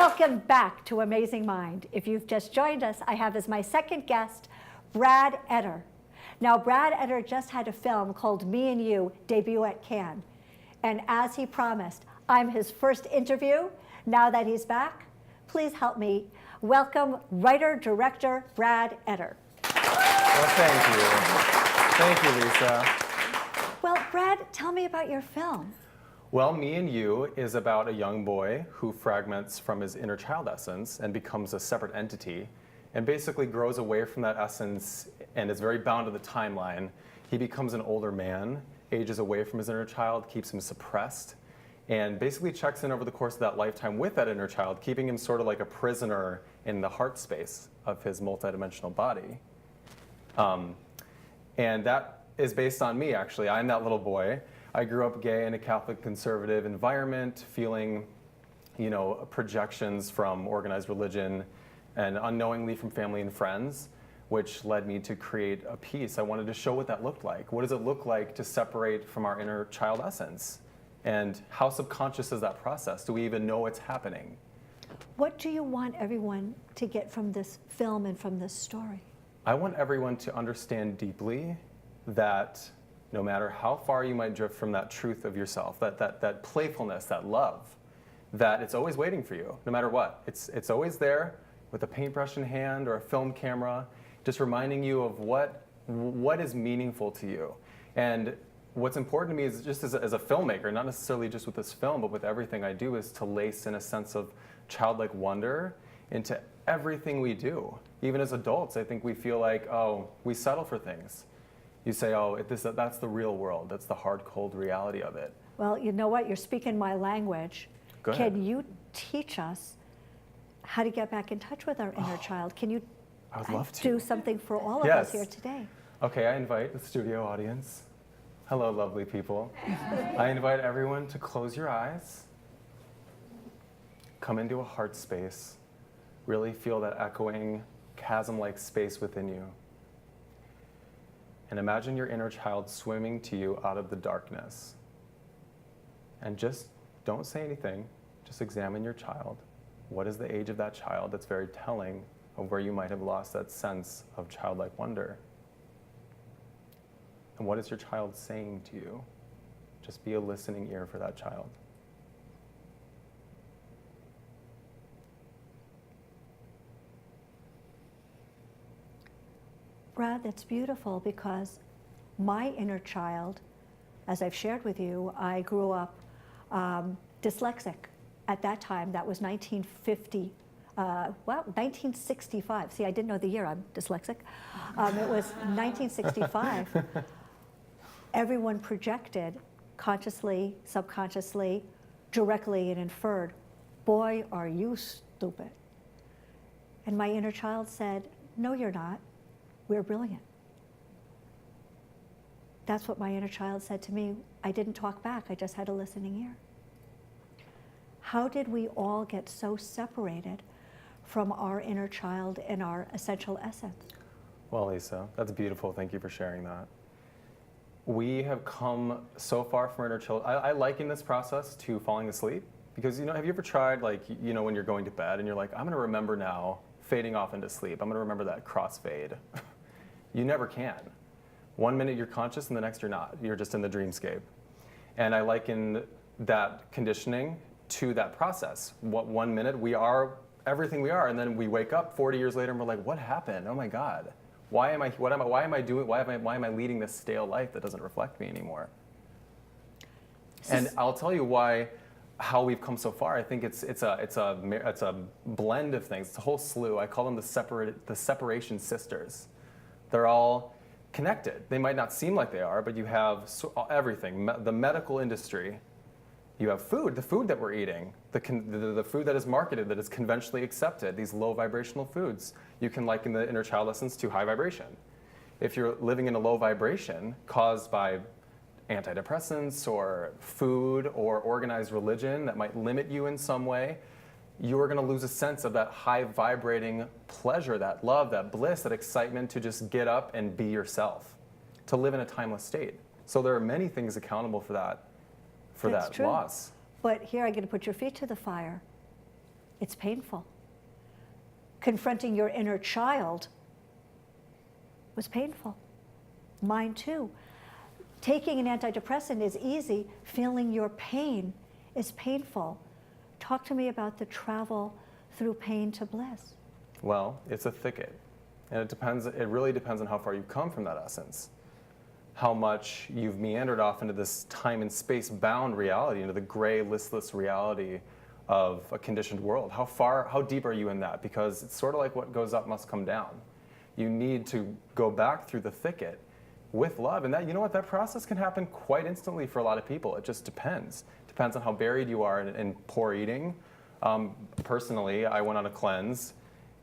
Welcome back to Amazing Mind. If you've just joined us, I have as my second guest, Brad Etter. Now, Brad Etter just had a film called Me and You debut at Cannes. And as he promised, I'm his first interview. Now that he's back, please help me welcome writer-director Brad Etter. Well, thank you. Thank you, Lisa. Well, Brad, tell me about your film. Well, Me and You is about a young boy who fragments from his inner child essence and becomes a separate entity and basically grows away from that essence and is very bound to the timeline. He becomes an older man, ages away from his inner child, keeps him suppressed, and basically checks in over the course of that lifetime with that inner child, keeping him sort of like a prisoner in the heart space of his multidimensional body. And that is based on me, actually. I'm that little boy. I grew up gay in a Catholic conservative environment, feeling, projections from organized religion and unknowingly from family and friends, which led me to create a piece. I wanted to show what that looked like. What does it look like to separate from our inner child essence? And how subconscious is that process? Do we even know what's happening? What do you want everyone to get from this film and from this story? I want everyone to understand deeply that no matter how far you might drift from that truth of yourself, that playfulness, that love, that it's always waiting for you, no matter what. It's always there with a paintbrush in hand or a film camera, just reminding you of what is meaningful to you. And what's important to me is just as a filmmaker, not necessarily just with this film, but with everything I do, is to lace in a sense of childlike wonder into everything we do. Even as adults, I think we feel like, oh, we settle for things. You say, oh, that's the real world. That's the hard, cold reality of it. Well, you know what? You're speaking my language. Go ahead. Can you teach us how to get back in touch with our inner child? Can you I would love to. do something for all of Yes. us here today? Okay, I invite the studio audience. Hello, lovely people. I invite everyone to close your eyes. Come into a heart space. Really feel that echoing, chasm-like space within you. And imagine your inner child swimming to you out of the darkness. And just don't say anything. Just examine your child. What is the age of that child? That's very telling of where you might have lost that sense of childlike wonder. And what is your child saying to you? Just be a listening ear for that child. Brad, that's beautiful, because my inner child, as I've shared with you, I grew up dyslexic. At that time, that was 1965. See, I didn't know the year, I'm dyslexic. It was 1965. Everyone projected, consciously, subconsciously, directly, and inferred, boy, are you stupid. And my inner child said, no, you're not. We're brilliant. That's what my inner child said to me. I didn't talk back, I just had a listening ear. How did we all get so separated from our inner child and our essential essence? Well, Lisa, that's beautiful. Thank you for sharing that. We have come so far from our inner child. I liken this process to falling asleep, because have you ever tried, when you're going to bed and you're like, I'm going to remember now, fading off into sleep. I'm going to remember that crossfade. You never can. 1 minute you're conscious and the next you're not. You're just in the dreamscape. And I liken that conditioning to that process. 1 minute we are everything we are, and then we wake up 40 years later and we're like, what happened? Oh my God. Why am I leading this stale life that doesn't reflect me anymore? And I'll tell you how we've come so far. I think it's a blend of things. It's a whole slew. I call them the separation sisters. They're all connected. They might not seem like they are, but you have everything. The medical industry. You have food, the food that we're eating, the food that is marketed, that is conventionally accepted, these low vibrational foods. You can liken the inner child essence to high vibration. If you're living in a low vibration caused by antidepressants or food or organized religion that might limit you in some way, you're going to lose a sense of that high vibrating pleasure, that love, that bliss, that excitement to just get up and be yourself, to live in a timeless state. So there are many things accountable for that That's true. loss. But here I'm going to put your feet to the fire. It's painful. Confronting your inner child was painful. Mine too. Taking an antidepressant is easy. Feeling your pain is painful. Talk to me about the travel through pain to bliss. Well, it's a thicket. And it really depends on how far you've come from that essence. How much you've meandered off into this time and space bound reality, into the gray, listless reality of a conditioned world. How deep are you in that? Because it's sort of like what goes up must come down. You need to go back through the thicket with love. And that, you know what, that process can happen quite instantly for a lot of people. It just depends. Depends on how buried you are in poor eating. Personally, I went on a cleanse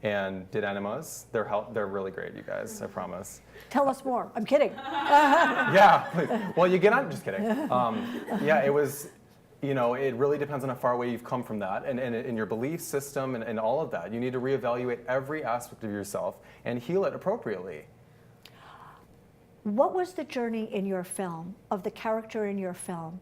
and did enemas. They're really great, you guys, I promise. Tell us more. I'm kidding. Yeah, please. Well, you get on, just kidding. Yeah, it was, you know, it really depends on how far away you've come from that and in your belief system and all of that. You need to reevaluate every aspect of yourself and heal it appropriately. What was the journey in your film, of the character in your film?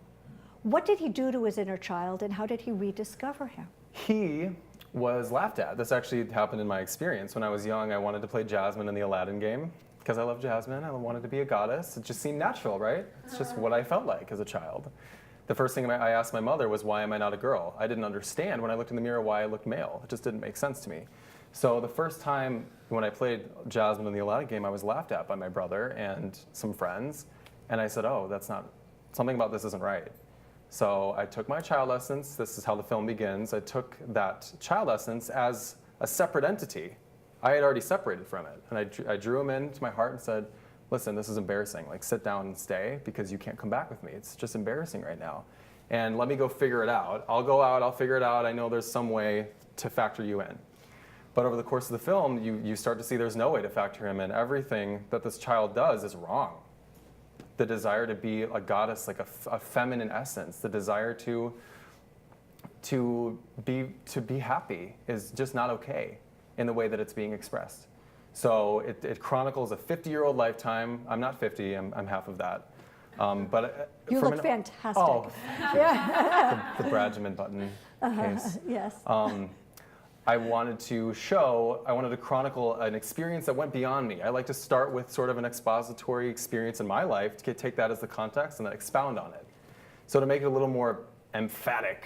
What did he do to his inner child, and how did he rediscover him? He was laughed at. This actually happened in my experience. When I was young, I wanted to play Jasmine in the Aladdin game because I love Jasmine. I wanted to be a goddess. It just seemed natural, right? It's just what I felt like as a child. The first thing I asked my mother was, why am I not a girl? I didn't understand when I looked in the mirror why I looked male. It just didn't make sense to me. So the first time when I played Jasmine in the Aladdin game, I was laughed at by my brother and some friends. And I said, oh, that's not, something about this isn't right. So I took my child essence. This is how the film begins. I took that child essence as a separate entity. I had already separated from it. And I drew him into my heart and said, listen, this is embarrassing. Like, sit down and stay because you can't come back with me. It's just embarrassing right now. And let me go figure it out. I'll go out, I'll figure it out. I know there's some way to factor you in. But over the course of the film, you start to see there's no way to factor him in. Everything that this child does is wrong. The desire to be a goddess, like a feminine essence, the desire to be happy is just not okay in the way that it's being expressed. So it chronicles a 50-year-old lifetime. I'm not 50, I'm half of that. But you look fantastic. Oh, yeah. the Bradgeman button case. Yes. I wanted to chronicle an experience that went beyond me. I like to start with sort of an expository experience in my life, to take that as the context and then expound on it. So to make it a little more emphatic,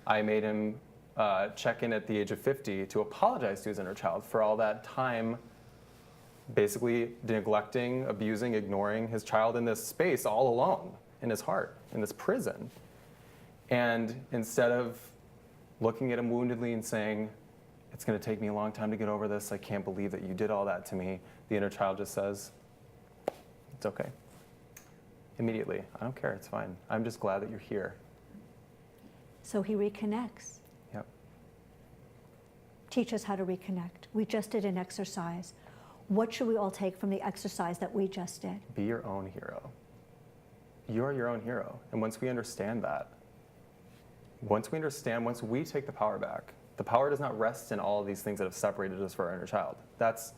I made him check in at the age of 50 to apologize to his inner child for all that time basically neglecting, abusing, ignoring his child in this space all alone, in his heart, in this prison. And instead of looking at him woundedly and saying, it's going to take me a long time to get over this, I can't believe that you did all that to me, the inner child just says, it's okay. Immediately, I don't care, it's fine. I'm just glad that you're here. So he reconnects. Yep. Teach us how to reconnect. We just did an exercise. What should we all take from the exercise that we just did? Be your own hero. You're your own hero. And once we understand that, once we take the power back, the power does not rest in all of these things that have separated us from our inner child. That's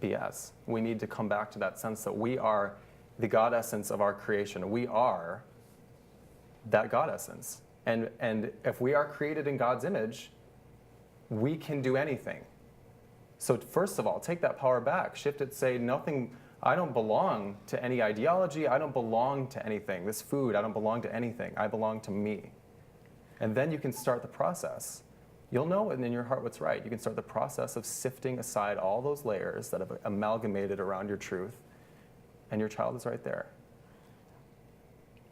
BS. We need to come back to that sense that we are the God essence of our creation. We are that God essence. And if we are created in God's image, we can do anything. So first of all, take that power back, shift it, say nothing, I don't belong to any ideology, I don't belong to anything. This food, I don't belong to anything, I belong to me. And then you can start the process. You'll know in your heart what's right. You can start the process of sifting aside all those layers that have amalgamated around your truth, and your child is right there.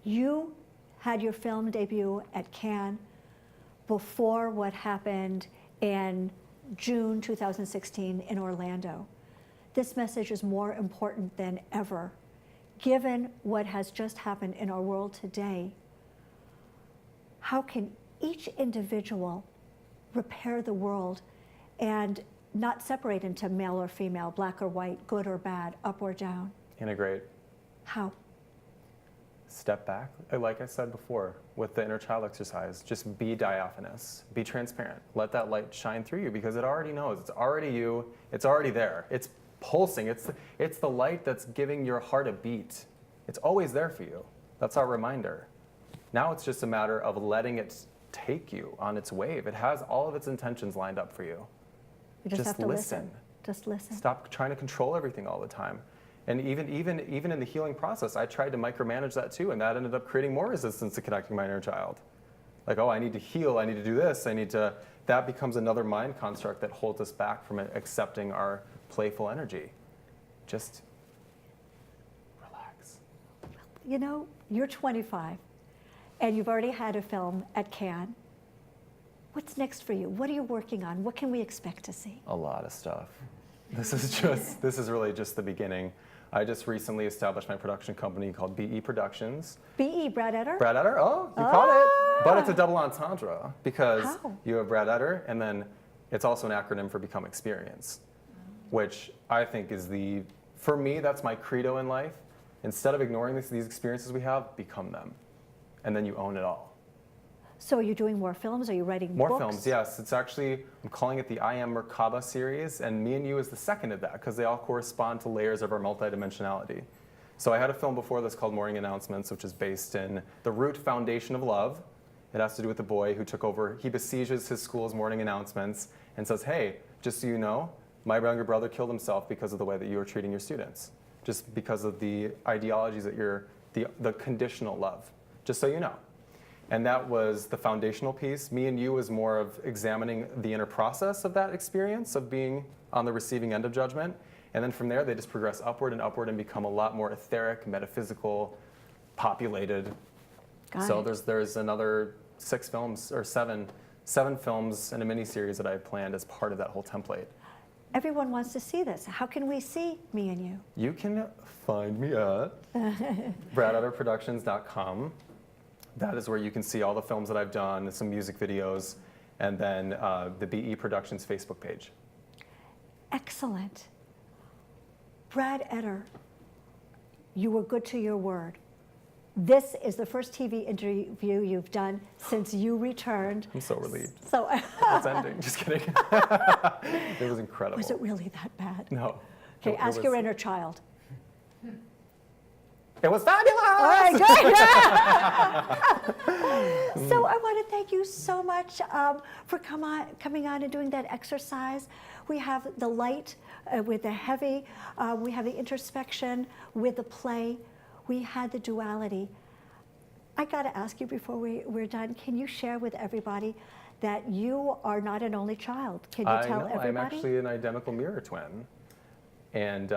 You had your film debut at Cannes before what happened in June 2016 in Orlando. This message is more important than ever, given what has just happened in our world today. How can each individual repair the world and not separate into male or female, black or white, good or bad, up or down? Integrate. How? Step back, like I said before, with the inner child exercise, just be diaphanous, be transparent. Let that light shine through you because it already knows. It's already you. It's already there. It's pulsing. It's the light that's giving your heart a beat. It's always there for you. That's our reminder. Now it's just a matter of letting it take you on its wave. It has all of its intentions lined up for you. You just have to listen. Just listen. Stop trying to control everything all the time. And even in the healing process, I tried to micromanage that too, and that ended up creating more resistance to connecting my inner child. Like, oh, I need to heal, I need to do this, that becomes another mind construct that holds us back from accepting our playful energy. Just relax. You know, you're 25, and you've already had a film at Cannes. What's next for you? What are you working on? What can we expect to see? A lot of stuff. This is really just the beginning. I just recently established my production company called BE Productions. BE, Brad Etter? Brad Etter, oh, you caught it. But it's a double entendre because How? you have Brad Etter, and then it's also an acronym for Become Experience, which I think is for me, that's my credo in life. Instead of ignoring these experiences we have, become them. And then you own it all. So are you doing more films? Are you writing More books? films, yes. It's actually, I'm calling it the I Am Merkaba series, and Me and You is the second of that, because they all correspond to layers of our multidimensionality. So I had a film before this called Morning Announcements, which is based in the root foundation of love. It has to do with the boy who took over, he besieges his school's morning announcements and says, hey, just so you know, my younger brother killed himself because of the way that you are treating your students, just because of the ideologies that the conditional love, just so you know. And that was the foundational piece. Me and You was more of examining the inner process of that experience of being on the receiving end of judgment. And then from there, they just progress upward and become a lot more etheric, metaphysical, populated. So there's another 6 films, or seven films and a mini-series that I have planned as part of that whole template. Everyone wants to see this. How can we see Me and You? You can find me at bradetterproductions.com. That is where you can see all the films that I've done, some music videos, and then the BE Productions Facebook page. Excellent. Brad Etter, you were good to your word. This is the first TV interview you've done since you returned. I'm so relieved. So It's ending. Just kidding. It was incredible. Was it really that bad? No. Okay, ask your inner child. It was fabulous! All right, good. So I want to thank you so much for coming on and doing that exercise. We have the light with the heavy, we have the introspection with the play, we had the duality. I got to ask you before we're done, can you share with everybody that you are not an only child? Can you tell everybody? I'm actually an identical mirror twin. And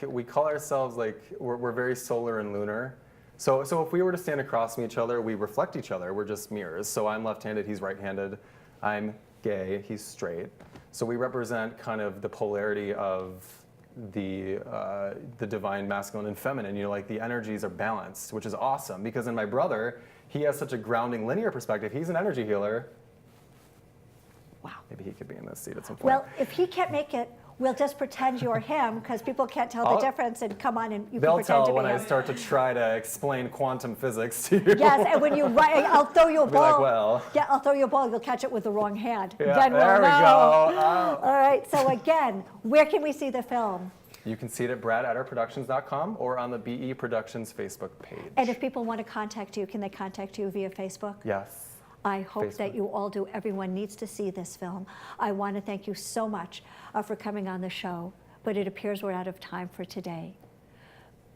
we call ourselves, like, we're very solar and lunar. So if we were to stand across from each other, we reflect each other. We're just mirrors. So I'm left-handed, he's right-handed. I'm gay, he's straight. So we represent kind of the polarity of the divine masculine and feminine. You know, like the energies are balanced, which is awesome. Because in my brother, he has such a grounding linear perspective. He's an energy healer. Wow. Maybe he could be in this seat at some point. Well, if he can't make it, we'll just pretend you're him, because people can't tell the difference, and come on and you can pretend to be him. They'll tell when I start to try to explain quantum physics to you. Yes, and when you write, I'll throw you a ball. Be like, well. Yeah, I'll throw you a ball. You'll catch it with the wrong hand. Yeah, Then we'll there we know. go. Oh. All right, so again, where can we see the film? You can see it at bradetterproductions.com or on the BE Productions Facebook page. And if people want to contact you, can they contact you via Facebook? Yes. I hope Facebook. that you all do. Everyone needs to see this film. I want to thank you so much for coming on the show, but it appears we're out of time for today.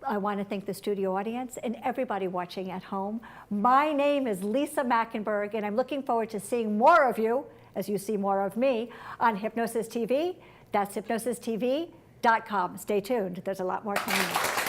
I want to thank the studio audience and everybody watching at home. My name is Lisa Machenberg, and I'm looking forward to seeing more of you as you see more of me on Hypnosis TV. That's hypnosistv.com. Stay tuned. There's a lot more coming up.